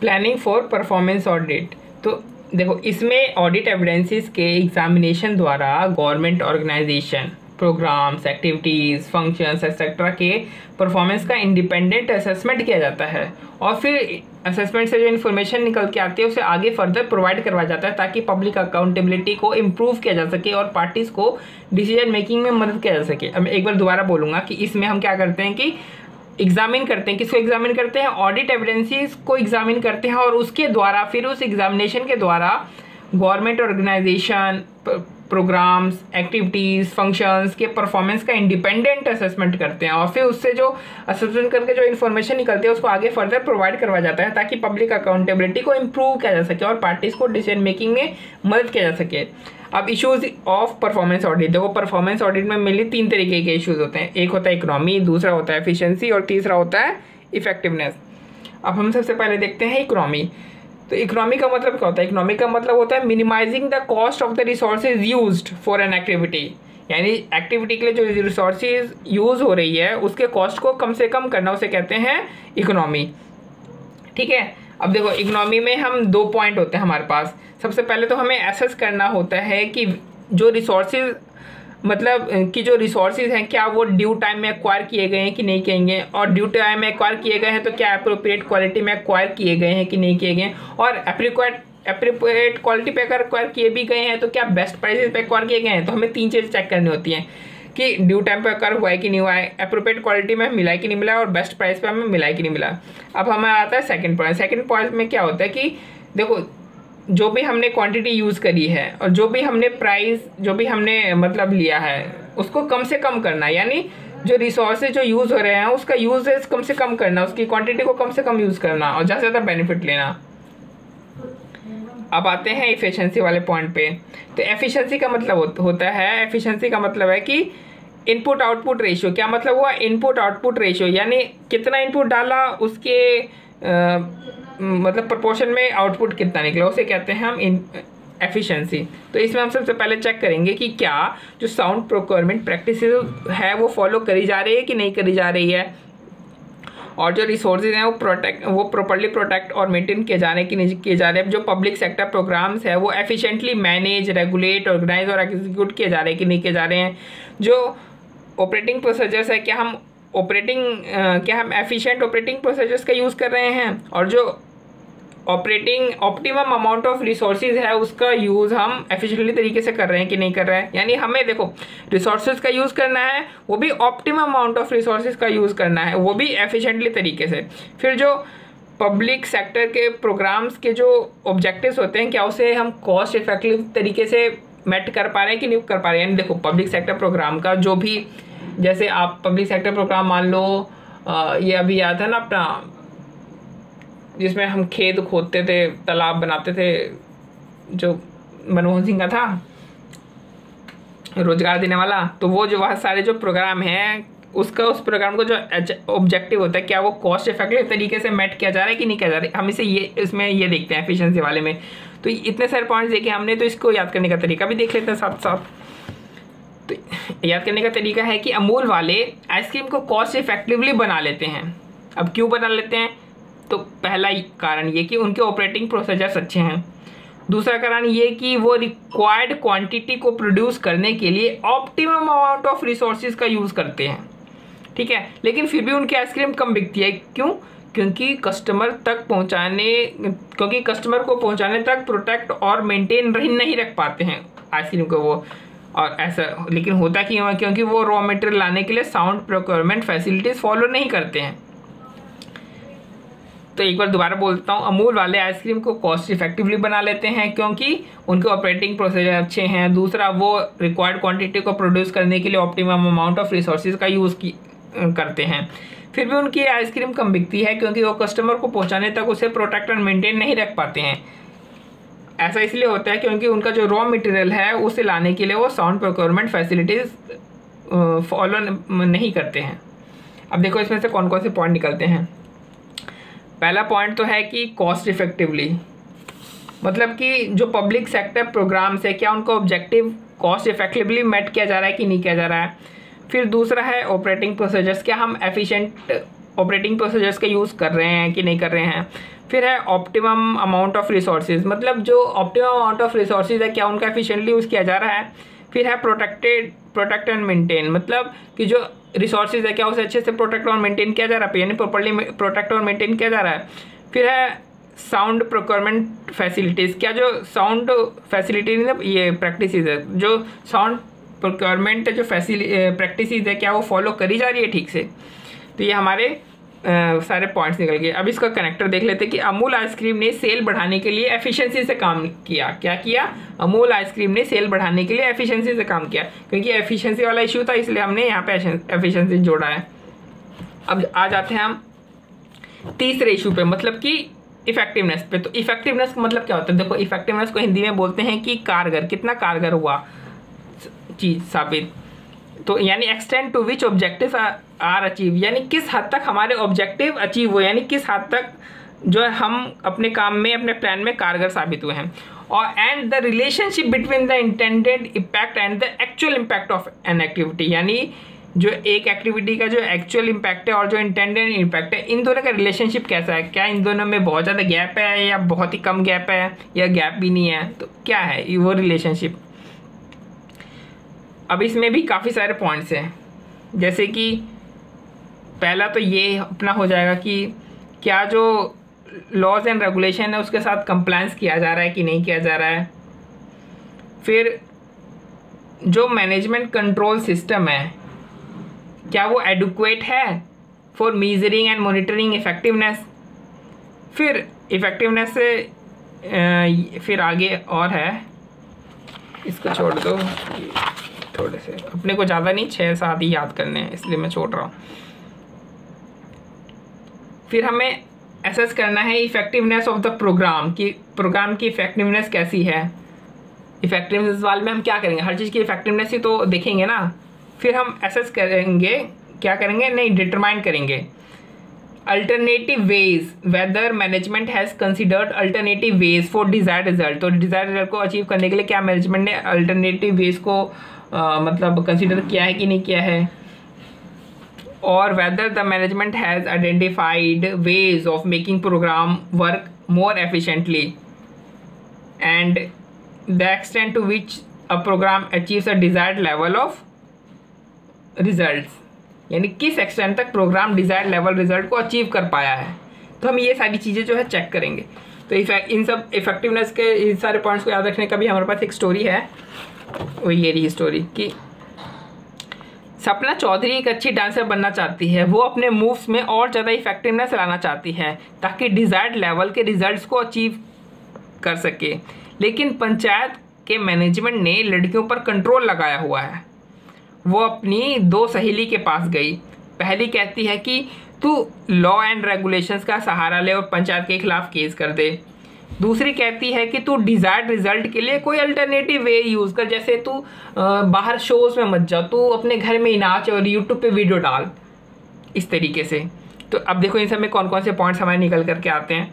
Planning for performance audit. तो देखो, इसमें ऑडिट एविडेंसेस के एग्जामिनेशन द्वारा government organisation, programmes, activities, functions etcetera के परफॉर्मेंस का इंडिपेंडेंट असेसमेंट किया जाता है और फिर असेसमेंट से जो इन्फॉर्मेशन निकल के आती है उसे आगे फर्दर प्रोवाइड करवाया जाता है ताकि पब्लिक अकाउंटेबिलिटी को इम्प्रूव किया जा सके और पार्टीज़ को डिसीजन मेकिंग में मदद किया जा सके। अब एक बार दोबारा बोलूँगा कि इसमें हम क्या करते हैं कि एग्जामिन करते हैं, किसको एग्जामिन करते हैं, ऑडिट एविडेंसेस को एग्जामिन करते हैं और उसके द्वारा फिर उस एग्जामिनेशन के द्वारा government organisation, programmes, activities, functions के परफॉर्मेंस का इंडिपेंडेंट असेसमेंट करते हैं और फिर उससे जो असेसमेंट करके जो इन्फॉर्मेशन निकलती है उसको आगे फर्दर प्रोवाइड करवाया जाता है ताकि पब्लिक अकाउंटेबिलिटी को इम्प्रूव किया जा सके और पार्टीज़ को डिसीजन मेकिंग में मदद किया जा सके। अब इश्यूज ऑफ परफॉर्मेंस ऑडिट, देखो परफॉर्मेंस ऑडिट में मेनली 3 तरीके के इश्यूज होते हैं। एक होता है इकोनॉमी, दूसरा होता है एफिशिएंसी और तीसरा होता है इफेक्टिवनेस। अब हम सबसे पहले देखते हैं इकोनॉमी। तो इकोनॉमी का मतलब क्या होता है? इकोनॉमी का मतलब होता है minimising the cost of the resources used for an activity, यानी एक्टिविटी के लिए जो रिसोर्सेज यूज़ हो रही है उसके कॉस्ट को कम से कम करना, उसे कहते हैं इकोनॉमी। ठीक है, अब देखो इकोनॉमी में हम 2 पॉइंट होते हैं हमारे पास। सबसे पहले तो हमें एसेस करना होता है कि जो रिसोर्सेज मतलब कि जो रिसोर्सेज हैं क्या वो ड्यू टाइम में एक्वायर किए गए हैं कि नहीं किए गए, और ड्यू टाइम में एक्वायर किए गए हैं तो क्या एप्रोप्रिएट क्वालिटी में एक्वायर किए गए हैं कि नहीं किए गए, और एप्रोप्रिएट क्वालिटी पे अगर एक्वायर किए भी गए हैं तो क्या बेस्ट प्राइसेस पे एक्वायर किए गए हैं। तो हमें 3 चीज़ें चेक करनी होती हैं कि ड्यू टाइम पे एक्वायर हुआ है कि नहीं हुआ है, एप्रोप्रिएट क्वालिटी में मिला है कि नहीं मिला है, और बेस्ट प्राइस पे हमें मिला है कि नहीं मिला। अब हमें आता है सेकंड पॉइंट। सेकंड पॉइंट में क्या होता है कि देखो जो भी हमने क्वांटिटी यूज़ करी है और जो भी हमने प्राइस जो भी हमने मतलब लिया है उसको कम से कम करना, यानी जो रिसोर्सेज जो यूज़ हो रहे हैं उसका यूजेज कम से कम करना, उसकी क्वांटिटी को कम से कम यूज़ करना और ज़्यादा से ज़्यादा बेनिफिट लेना। अब आते हैं एफिशिएंसी वाले पॉइंट पे। तो एफिशिएंसी का मतलब होता है, एफिशिएंसी का मतलब है कि इनपुट आउटपुट रेशियो। क्या मतलब हुआ? इनपुट आउटपुट रेशियो, यानी कितना इनपुट डाला उसके मतलब प्रोपोर्शन में आउटपुट कितना निकला, उसे कहते हैं हम एफिशिएंसी। तो इसमें हम सबसे पहले चेक करेंगे कि क्या जो साउंड प्रोक्योरमेंट प्रैक्टिस है वो फॉलो करी जा रही है कि नहीं करी जा रही है, और जो रिसोर्सेज हैं वो प्रॉपर्ली प्रोटेक्ट और मेंटेन किए जा रहे हैं कि नहीं किए जा रहे हैं। जो पब्लिक सेक्टर प्रोग्राम्स है वो एफिशिएंटली मैनेज, रेगुलेट, ऑर्गेनाइज और एग्जीक्यूट किए जा रहे हैं कि नहीं किए जा रहे हैं। जो ऑपरेटिंग प्रोसीजर्स है क्या हम एफिशिएंट ऑपरेटिंग प्रोसीजर्स का यूज़ कर रहे हैं, और जो ऑप्टिमम अमाउंट ऑफ रिसोर्सेज है उसका यूज़ हम एफिशिएंटली तरीके से कर रहे हैं कि नहीं कर रहे हैं। यानी हमें देखो रिसोर्सेज का यूज़ करना है, वो भी ऑप्टिमम अमाउंट ऑफ रिसोर्सेज का यूज़ करना है, वो भी एफिशिएंटली तरीके से। फिर जो पब्लिक सेक्टर के प्रोग्राम्स के जो ऑब्जेक्टिव्स होते हैं क्या उसे हम कॉस्ट इफेक्टिव तरीके से मेट कर पा रहे हैं कि नहीं कर पा रहे हैं। यानी देखो पब्लिक सेक्टर प्रोग्राम का जो भी, जैसे आप पब्लिक सेक्टर प्रोग्राम मान लो ये अभी याद है ना अपना, जिसमें हम खेत खोदते थे, तालाब बनाते थे, जो मनमोहन सिंह का था रोजगार देने वाला। तो वो जो वह सारे जो प्रोग्राम हैं उस प्रोग्राम को जो ऑब्जेक्टिव होता है क्या वो कॉस्ट इफेक्टिव तरीके से मेट किया जा रहा है कि नहीं किया जा रहा है, हम इसमें ये देखते हैं एफिशिएंसी वाले में। तो इतने सारे पॉइंट्स देखे हमने, तो इसको याद करने का तरीका भी देख लेते हैं साथ साथ। तो याद करने का तरीका है कि अमूल वाले आइसक्रीम को कॉस्ट इफेक्टिवली बना लेते हैं। अब क्यों बना लेते हैं? तो पहला कारण ये कि उनके ऑपरेटिंग प्रोसीजर्स अच्छे हैं। दूसरा कारण ये कि वो रिक्वायर्ड क्वांटिटी को प्रोड्यूस करने के लिए ऑप्टिमम अमाउंट ऑफ रिसोर्सेज का यूज़ करते हैं। ठीक है, लेकिन फिर भी उनकी आइसक्रीम कम बिकती है। क्यों? क्योंकि कस्टमर को पहुंचाने तक प्रोटेक्ट और मेंटेन नहीं रख पाते हैं आइसक्रीम को वो। और ऐसा लेकिन होता क्यों है? क्योंकि वो रॉ मटेरियल लाने के लिए साउंड प्रोक्योरमेंट फैसिलिटीज़ फॉलो नहीं करते हैं। तो एक बार दोबारा बोलता हूँ, अमूल वाले आइसक्रीम को कॉस्ट इफेक्टिवली बना लेते हैं क्योंकि उनके ऑपरेटिंग प्रोसीजर अच्छे हैं। दूसरा, वो रिक्वायर्ड क्वांटिटी को प्रोड्यूस करने के लिए ऑप्टिमम अमाउंट ऑफ रिसोर्सेज का यूज़ करते हैं। फिर भी उनकी आइसक्रीम कम बिकती है क्योंकि वो कस्टमर को पहुँचाने तक उसे प्रोटेक्ट और मेंटेन नहीं रख पाते हैं। ऐसा इसलिए होता है क्योंकि उनका जो रॉ मटेरियल है उसे लाने के लिए वो साउंड प्रोक्योरमेंट फैसिलिटीज़ फॉलो नहीं करते हैं। अब देखो इसमें से कौन कौन से पॉइंट निकलते हैं। पहला पॉइंट तो है कि कॉस्ट इफेक्टिवली, मतलब कि जो पब्लिक सेक्टर प्रोग्राम्स है क्या उनका ऑब्जेक्टिव कॉस्ट इफेक्टिवली मेट किया जा रहा है कि नहीं किया जा रहा है। फिर दूसरा है ऑपरेटिंग प्रोसीजर्स, क्या हम एफिशिएंट ऑपरेटिंग प्रोसीजर्स का यूज़ कर रहे हैं कि नहीं कर रहे हैं। फिर है ऑप्टिमम अमाउंट ऑफ रिसोर्सेज, मतलब जो ऑप्टिमम अमाउंट ऑफ रिसोर्सेज है क्या उनका एफिशिएंटली यूज़ किया जा रहा है। फिर है प्रोटेक्ट एंड मेंटेन, मतलब कि जो रिसोर्सेज है क्या उसे अच्छे से प्रोटेक्ट और मेंटेन किया जा रहा है, यानी प्रॉपर्ली प्रोटेक्ट और मेंटेन किया जा रहा है। फिर है साउंड प्रोक्योरमेंट फैसिलिटीज़, क्या जो साउंड फैसिलिटी ये प्रैक्टिसेस है, जो साउंड प्रोक्योरमेंट जो प्रैक्टिसेस है क्या वो फॉलो करी जा रही है ठीक से। तो ये हमारे सारे पॉइंट्स निकल गए। अब इसका कनेक्टर देख लेते हैं कि अमूल आइसक्रीम ने सेल बढ़ाने के लिए एफिशिएंसी से काम किया। क्या किया? अमूल आइसक्रीम ने सेल बढ़ाने के लिए एफिशिएंसी से काम किया, क्योंकि एफिशिएंसी वाला इशू था इसलिए हमने यहाँ पे एफिशिएंसी जोड़ा है। अब आ जाते हैं हम तीसरे इशू पे, मतलब कि इफेक्टिवनेस पे। तो इफेक्टिवनेस का मतलब क्या होता है? देखो, इफेक्टिवनेस को हिंदी में बोलते हैं कि कारगर, कितना कारगर हुआ चीज़ साबित। तो यानी extend to which objective are achieve, यानी किस हद तक हमारे ऑब्जेक्टिव अचीव हुए, यानी किस हद तक जो है हम अपने काम में अपने प्लान में कारगर साबित हुए हैं। और and the relationship between the intended impact and the actual impact of N activity, यानी जो एक एक्टिविटी का जो एक्चुअल इम्पैक्ट है और जो इंटेंडेड इम्पैक्ट है, इन दोनों का रिलेशनशिप कैसा है? क्या इन दोनों में बहुत ज़्यादा गैप है या बहुत ही कम गैप है या गैप भी नहीं है? तो क्या है वो रिलेशनशिप? अब इसमें भी काफ़ी सारे पॉइंट्स हैं, जैसे कि पहला तो ये अपना हो जाएगा कि क्या जो लॉज एंड रेगुलेशन है उसके साथ कंप्लायंस किया जा रहा है कि नहीं किया जा रहा है। फिर जो मैनेजमेंट कंट्रोल सिस्टम है क्या वो एडुक्वेट है for measuring and monitoring effectiveness. फिर इफेक्टिवनेस से फिर आगे और है, इसको छोड़ दो, थोड़े से अपने को ज़्यादा नहीं 6-7 ही याद करने हैं इसलिए मैं छोड़ रहा हूँ। फिर हमें एसेस करना है इफेक्टिवनेस ऑफ द प्रोग्राम, कि प्रोग्राम की इफेक्टिवनेस कैसी है। इफेक्टिवनेस वाले में हम क्या करेंगे? हर चीज़ की इफेक्टिवनेस ही तो देखेंगे ना। फिर हम एसेस करेंगे, क्या करेंगे? नहीं, डिटरमाइन करेंगे alternative ways, whether management has considered alternative ways for desired result. तो डिजायर्ड रिजल्ट को अचीव करने के लिए क्या मैनेजमेंट ने अल्टरनेटिव वेज को मतलब कंसिडर किया है कि नहीं किया है। और whether the management has identified ways of making programme work more efficiently and the extent to which a programme achieves a desired level of results, यानी किस एक्सटेंट तक प्रोग्राम डिजायर्ड लेवल रिजल्ट को अचीव कर पाया है। तो हम ये सारी चीज़ें जो है चेक करेंगे। तो इन सब इफेक्टिवनेस के इन सारे पॉइंट्स को याद रखने का भी हमारे पास एक स्टोरी है, वो ये रही स्टोरी कि सपना चौधरी एक अच्छी डांसर बनना चाहती है। वो अपने मूव्स में और ज़्यादा इफेक्टिवनेस लाना चाहती है ताकि डिजायर्ड लेवल के रिजल्ट्स को अचीव कर सके, लेकिन पंचायत के मैनेजमेंट ने लड़कियों पर कंट्रोल लगाया हुआ है। वो अपनी 2 सहेली के पास गई। पहली कहती है कि तू लॉ एंड रेगुलेशंस का सहारा ले और पंचायत के खिलाफ केस कर दे। दूसरी कहती है कि तू डिजायर्ड रिजल्ट के लिए कोई अल्टरनेटिव वे यूज़ कर, जैसे तू बाहर शोज़ में मत जा, तू अपने घर में ही नाच और यूट्यूब पे वीडियो डाल, इस तरीके से। तो अब देखो इन सब में कौन कौन से पॉइंट्स हमारे निकल करके आते हैं।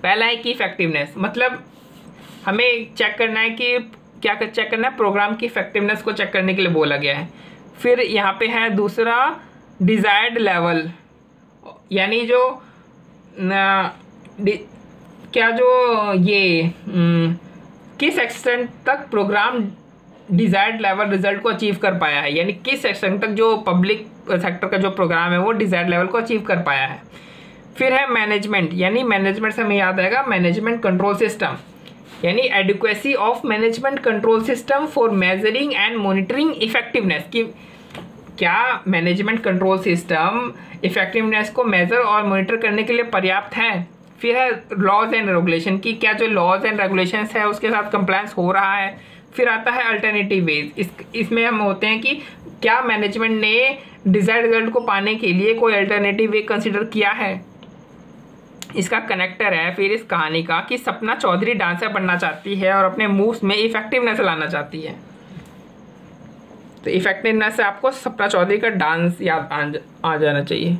पहला है कि इफेक्टिवनेस, मतलब हमें चेक करना है कि क्या चेक करना है, प्रोग्राम की इफेक्टिवनेस को चेक करने के लिए बोला गया है। फिर यहाँ पे है दूसरा डिजायर्ड लेवल, यानी जो क्या जो ये किस एक्सटेंट तक प्रोग्राम डिजायर्ड लेवल रिजल्ट को अचीव कर पाया है, यानी किस एक्सटेंट तक जो पब्लिक सेक्टर का जो प्रोग्राम है वो डिजायर्ड लेवल को अचीव कर पाया है। फिर है मैनेजमेंट, यानी मैनेजमेंट से हमें याद आएगा मैनेजमेंट कंट्रोल सिस्टम, यानी adequacy of management control system for measuring and monitoring effectiveness, कि क्या मैनेजमेंट कंट्रोल सिस्टम इफेक्टिवनेस को मेजर और मॉनिटर करने के लिए पर्याप्त है। फिर है लॉज एंड रेगुलेशन, की क्या जो लॉज एंड रेगुलेशंस है उसके साथ कंप्लायंस हो रहा है। फिर आता है अल्टरनेटिव वेज, इसमें हम होते हैं कि क्या मैनेजमेंट ने डिजायर्ड रिजल्ट को पाने के लिए कोई अल्टरनेटिव वे कंसिडर किया है। इसका कनेक्टर है फिर इस कहानी का कि सपना चौधरी डांसर बनना चाहती है और अपने मूव्स में इफेक्टिवनेस लाना चाहती है। तो इफेक्टिवनेस से आपको सपना चौधरी का डांस याद आ जाना चाहिए।